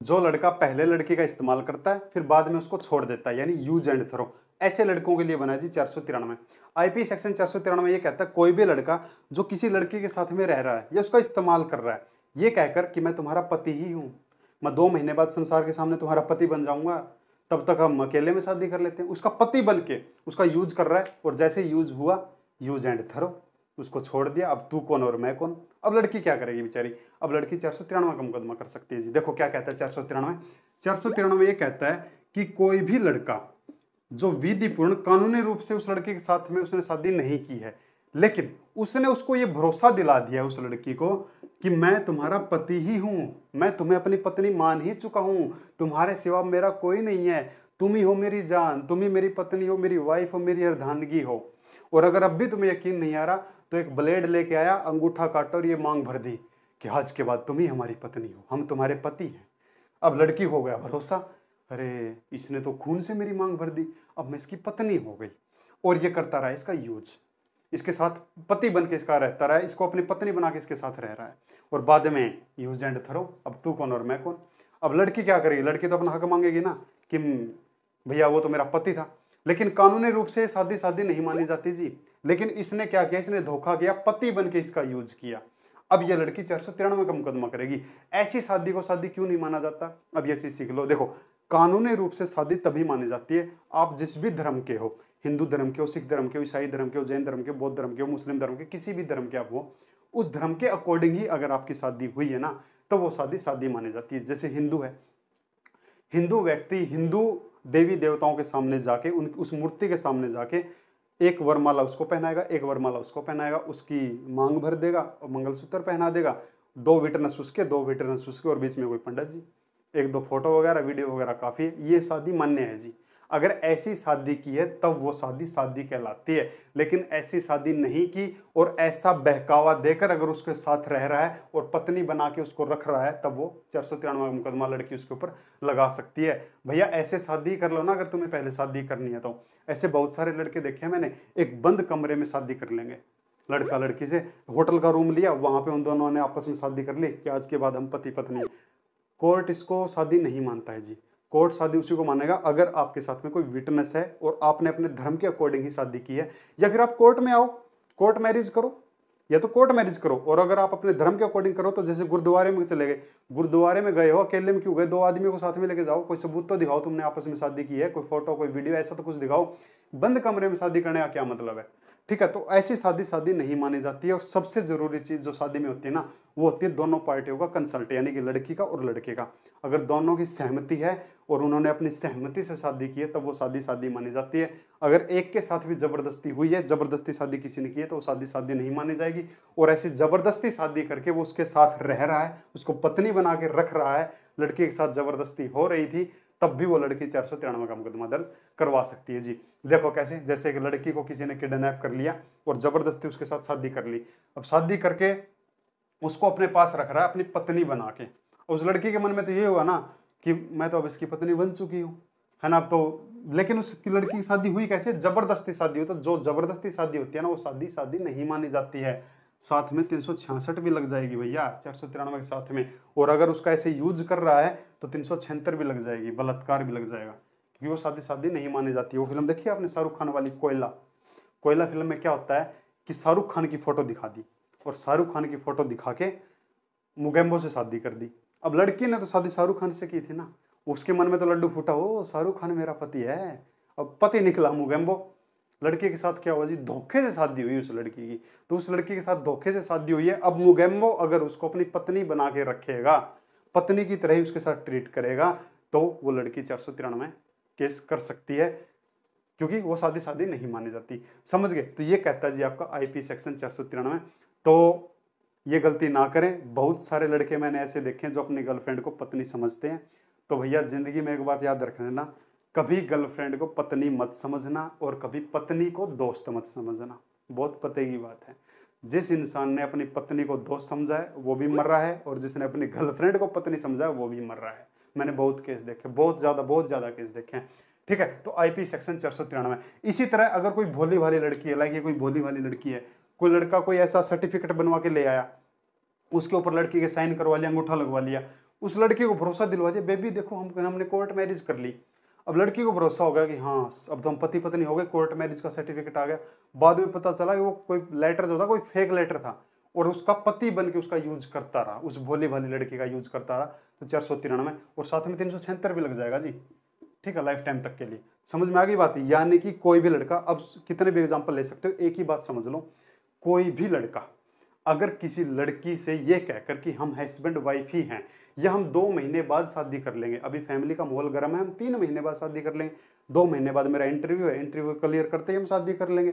जो लड़का पहले लड़की का इस्तेमाल करता है फिर बाद में उसको छोड़ देता है, यानी यूज एंड थ्रो, ऐसे लड़कों के लिए बना है जी 493। आईपी सेक्शन 493 ये कहता है कोई भी लड़का जो किसी लड़की के साथ में रह रहा है या उसका इस्तेमाल कर रहा है, ये कहकर कि मैं तुम्हारा पति ही हूं, मैं 2 महीने बाद संसार के सामने तुम्हारा पति बन जाऊंगा, तब तक हम अकेले में शादी कर लेते हैं, उसका पति बन के उसका यूज कर रहा है, और जैसे यूज हुआ यूज एंड थ्रो, उसको छोड़ दिया, अब तू कौन और मैं कौन। अब लड़की क्या करेगी बेचारी, अब लड़की 493 का मुकदमा कर सकती है जी। देखो क्या कहता है 493 ये कहता है कि कोई भी लड़का जो विधिपूर्ण कानूनी रूप से उस लड़के के साथ में उसने शादी नहीं की है, लेकिन उसने उसको ये भरोसा दिला दिया उस लड़की को कि मैं तुम्हारा पति ही हूं, मैं तुम्हें अपनी पत्नी मान ही चुका हूं, तुम्हारे सिवा मेरा कोई नहीं है, तुम ही हो मेरी जान, तुम ही मेरी पत्नी हो, मेरी वाइफ हो, मेरी अर्धांगी हो, और अगर अब भी तुम्हें यकीन नहीं आ रहा तो एक ब्लेड लेके आया, अंगूठा काटा और ये मांग भर दी कि आज के बाद तुम ही हमारी पत्नी हो, हम तुम्हारे पति हैं। अब लड़की हो गया भरोसा, अरे इसने तो खून से मेरी मांग भर दी, अब मैं इसकी पत्नी हो गई, और ये करता रहा इसका यूज, इसके साथ पति बन के इसका रहता रहा, इसको अपनी पत्नी बना के इसके साथ रह रहा है, और बाद में यूज एंड थ्रो, अब तू कौन और मैं कौन। अब लड़की क्या करेगी, लड़की तो अपना हक मांगेगी ना कि भैया वो तो मेरा पति था, लेकिन कानूनी रूप से शादी शादी नहीं मानी जाती जी। लेकिन इसने क्या किया, इसने धोखा किया, पति बन के इसका यूज किया। अब ये लड़की 493 का मुकदमा करेगी। ऐसी शादी को शादी क्यों नहीं माना जाता, अब ये चीज सीख लो। देखो कानूनी रूप से शादी तभी मानी जाती है आप जिस भी धर्म के हो, हिंदू धर्म के हो, सिख धर्म के हो, ईसाई धर्म के हो, जैन धर्म के हो, बौद्ध धर्म के हो, मुस्लिम धर्म के, किसी भी धर्म के आप हो, उस धर्म के अकॉर्डिंग ही अगर आपकी शादी हुई है ना, तो वो शादी शादी मानी जाती है। जैसे हिंदू है, हिंदू व्यक्ति हिंदू देवी देवताओं के सामने जाके उस मूर्ति के सामने जाके एक वरमाला उसको पहनाएगा, एक वरमाला उसको पहनाएगा, उसकी मांग भर देगा और मंगलसूत्र पहना देगा, 2 विटनेस उसके, 2 विटनेस उसके, और बीच में कोई पंडित जी, 1-2 फोटो वगैरह वीडियो वगैरह काफी है, ये शादी मान्य है जी। अगर ऐसी शादी की है तब वो शादी शादी कहलाती है, लेकिन ऐसी शादी नहीं की और ऐसा बहकावा देकर अगर उसके साथ रह रहा है और पत्नी बना के उसको रख रहा है, तब वो 493 मुकदमा लड़की उसके ऊपर लगा सकती है। भैया ऐसे शादी कर लो ना, अगर तुम्हें पहले शादी करनी है तो। ऐसे बहुत सारे लड़के देखे मैंने, एक बंद कमरे में शादी कर लेंगे, लड़का लड़की से होटल का रूम लिया, वहां पे उन दोनों ने आपस में शादी कर ली कि आज के बाद हम पति पत्नी। कोर्ट इसको शादी नहीं मानता है जी। कोर्ट शादी उसी को मानेगा अगर आपके साथ में कोई विटनेस है और आपने अपने धर्म के अकॉर्डिंग ही शादी की है, या फिर आप कोर्ट में आओ, कोर्ट मैरिज करो, या तो कोर्ट मैरिज करो, और अगर आप अपने धर्म के अकॉर्डिंग करो तो जैसे गुरुद्वारे में चले गए, गुरुद्वारे में गए हो अकेले में क्यों गए, 2 आदमियों को साथ में लेके जाओ, कोई सबूत तो दिखाओ तुमने आपस में शादी की है, कोई फोटो कोई वीडियो ऐसा तो कुछ दिखाओ। बंद कमरे में शादी करने का क्या मतलब है, ठीक है। तो ऐसी शादी शादी नहीं मानी जाती है। और सबसे जरूरी चीज जो शादी में होती है ना, वो होती है दोनों पार्टियों का कंसल्ट, यानी कि लड़की का और लड़के का। अगर दोनों की सहमति है और उन्होंने अपनी सहमति से शादी की है तब वो शादी शादी मानी जाती है। अगर एक के साथ भी जबरदस्ती हुई है, जबरदस्ती शादी किसी ने की है, तो वो शादी शादी नहीं मानी जाएगी। और ऐसी जबरदस्ती शादी करके वो उसके साथ रह रहा है, उसको पत्नी बना के रख रहा है, लड़की के साथ जबरदस्ती हो रही थी, तब भी वो लड़की 493 का मुकदमा दर्ज करवा सकती है जी। देखो कैसे, जैसे एक लड़की को किसी ने किडनैप कर लिया और जबरदस्ती उसके साथ शादी कर ली, अब शादी करके उसको अपने पास रख रहा है अपनी पत्नी बना के। उस लड़की के मन में तो ये हुआ ना कि मैं तो अब इसकी पत्नी बन चुकी हूँ, है ना। अब तो लेकिन उसकी लड़की की शादी हुई कैसे, जबरदस्ती शादी हुई। तो जो जबरदस्ती शादी होती है ना, वो शादी शादी नहीं मानी जाती है। साथ में 366 भी लग जाएगी भैया 493 के साथ में। और अगर उसका ऐसे यूज कर रहा है तो 376 भी लग जाएगी, बलात्कार भी लग जाएगा, क्योंकि वो शादी शादी नहीं मानी जाती। वो फिल्म देखी आपने शाहरुख खान वाली कोयला, कोयला फिल्म में क्या होता है कि शाहरुख खान की फोटो दिखा दी और शाहरुख खान की फोटो दिखा के मुगेम्बो से शादी कर दी। अब लड़की ने तो शादी शाहरुख खान से की थी ना, उसके मन में तो लड्डू फूटा, हो शाहरुख खान मेरा पति है, अब पति निकला मुगेम्बो। लड़के के साथ क्या हुआ जी, धोखे से शादी हुई उस लड़की की, तो उस लड़की के साथ धोखे से शादी हुई है। अब मुगेम्बो अगर उसको अपनी पत्नी बना के रखेगा, पत्नी की तरह ही उसके साथ ट्रीट करेगा, तो वो लड़की 493 केस कर सकती है, क्योंकि वो शादी शादी नहीं मानी जाती। समझ गए। तो ये कहता है जी आपका आईपी सेक्शन 493। तो ये गलती ना करें। बहुत सारे लड़के मैंने ऐसे देखे हैं जो अपनी गर्लफ्रेंड को पत्नी समझते हैं। तो भैया जिंदगी में एक बात याद रखना, कभी गर्लफ्रेंड को पत्नी मत समझना और कभी पत्नी को दोस्त मत समझना। बहुत पते की बात है, जिस इंसान ने अपनी पत्नी को दोस्त समझा है वो भी मर रहा है, और जिसने अपनी गर्लफ्रेंड को पत्नी समझा है वो भी मर रहा है। मैंने बहुत केस देखे, बहुत ज्यादा केस देखे हैं, ठीक है। तो आईपी सेक्शन 493। इसी तरह अगर कोई भोली भाली लड़की है, लाइक ये कोई भोली भाली लड़की है, कोई लड़का कोई ऐसा सर्टिफिकेट बनवा के ले आया, उसके ऊपर लड़की के साइन करवा लिया, अंगूठा लगवा लिया, उस लड़की को भरोसा दिलवा दिया, बेबी देखो हमने कोर्ट मैरिज कर ली। अब लड़की को भरोसा हो गया कि हाँ अब तो हम पति पत्नी हो गए, कोर्ट मैरिज का सर्टिफिकेट आ गया। बाद में पता चला कि वो कोई लेटर जो था कोई फेक लेटर था, और उसका पति बन के उसका यूज करता रहा, उस भोली भाली लड़की का यूज करता रहा। तो 493 और साथ में 376 भी लग जाएगा जी, ठीक है, लाइफ टाइम तक के लिए। समझ में आ गई बात? यानी कि कोई भी लड़का, अब कितने भी एग्जाम्पल ले सकते हो, एक ही बात समझ लो, कोई भी लड़का अगर किसी लड़की से ये कहकर कि हम हस्बैंड वाइफ ही हैं, या हम 2 महीने बाद शादी कर लेंगे, अभी फैमिली का माहौल गर्म है, हम 3 महीने बाद शादी कर लेंगे, 2 महीने बाद मेरा इंटरव्यू है, इंटरव्यू क्लियर करते ही हम शादी कर लेंगे,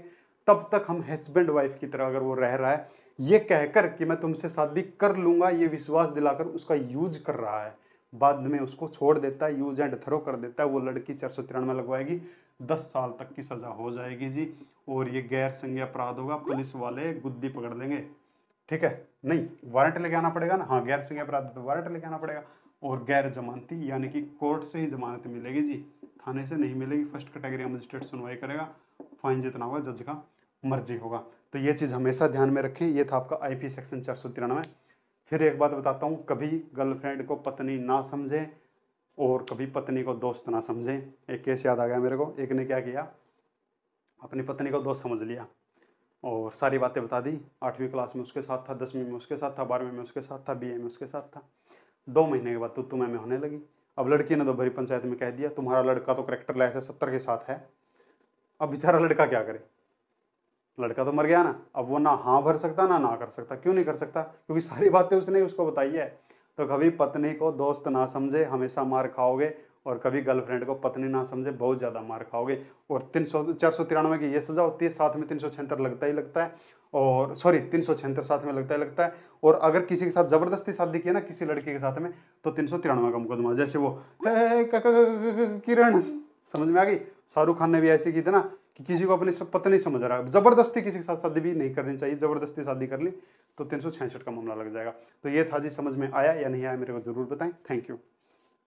तब तक हम हस्बैंड वाइफ की तरह अगर वो रह रहा है, ये कहकर कि मैं तुमसे शादी कर लूंगा, ये विश्वास दिलाकर उसका यूज कर रहा है, बाद में उसको छोड़ देता है, यूज एंड थ्रो कर देता है, वो लड़की 493 लगवाएगी, 10 साल तक की सजा हो जाएगी जी। और ये गैर संज्ञेय अपराध होगा, पुलिस वाले गुद्दी पकड़ लेंगे, ठीक है, नहीं वारंट लेके आना पड़ेगा ना, हाँ गैर संज्ञेय अपराध तो वारंट लेके आना पड़ेगा। और गैर जमानती यानी कि कोर्ट से ही जमानत मिलेगी जी, थाने से नहीं मिलेगी, फर्स्ट कैटेगरी मजिस्ट्रेट सुनवाई करेगा, फाइन जितना होगा जज का मर्जी होगा। तो ये चीज़ हमेशा ध्यान में रखें। ये था आपका आईपीसी सेक्शन 493। फिर एक बात बताता हूँ, कभी गर्लफ्रेंड को पत्नी ना समझें और कभी पत्नी को दोस्त ना समझें। एक केस याद आ गया मेरे को, एक ने क्या किया, अपनी पत्नी को दोस्त समझ लिया और सारी बातें बता दी, 8वीं क्लास में उसके साथ था, 10वीं में उसके साथ था, 12वीं में उसके साथ था, बीए में उसके साथ था। 2 महीने के बाद तू मैं होने लगी। अब लड़की ने तो भरी पंचायत में कह दिया तुम्हारा लड़का तो करेक्टर लाइफ 70 के साथ है। अब बेचारा लड़का क्या करे, लड़का तो मर गया ना, अब वो ना हाँ भर सकता ना कर सकता। क्यों नहीं कर सकता? क्योंकि सारी बातें उसने उसको बताई है। तो कभी पत्नी को दोस्त ना समझे, हमेशा मार खाओगे, और कभी गर्लफ्रेंड को पत्नी ना समझे, बहुत ज़्यादा मार खाओगे। और 493 की ये सज़ा होती है, साथ में 376 लगता ही लगता है, और सॉरी 376 साथ में लगता है। और अगर किसी के साथ ज़बरदस्ती शादी की है ना, किसी लड़की के साथ में, तो 393 का मुकदमा। जैसे वो किरण, समझ में आ गई? शाहरुख खान ने भी ऐसे की थी ना, कि किसी को अपनी पत्नी समझ रहा है, जबरदस्ती किसी के साथ शादी भी नहीं करनी चाहिए, जबरदस्ती शादी कर ली तो 366 का मामला लग जाएगा। तो ये था जी, समझ में आया या नहीं आया मेरे को जरूर बताएं। Thank you.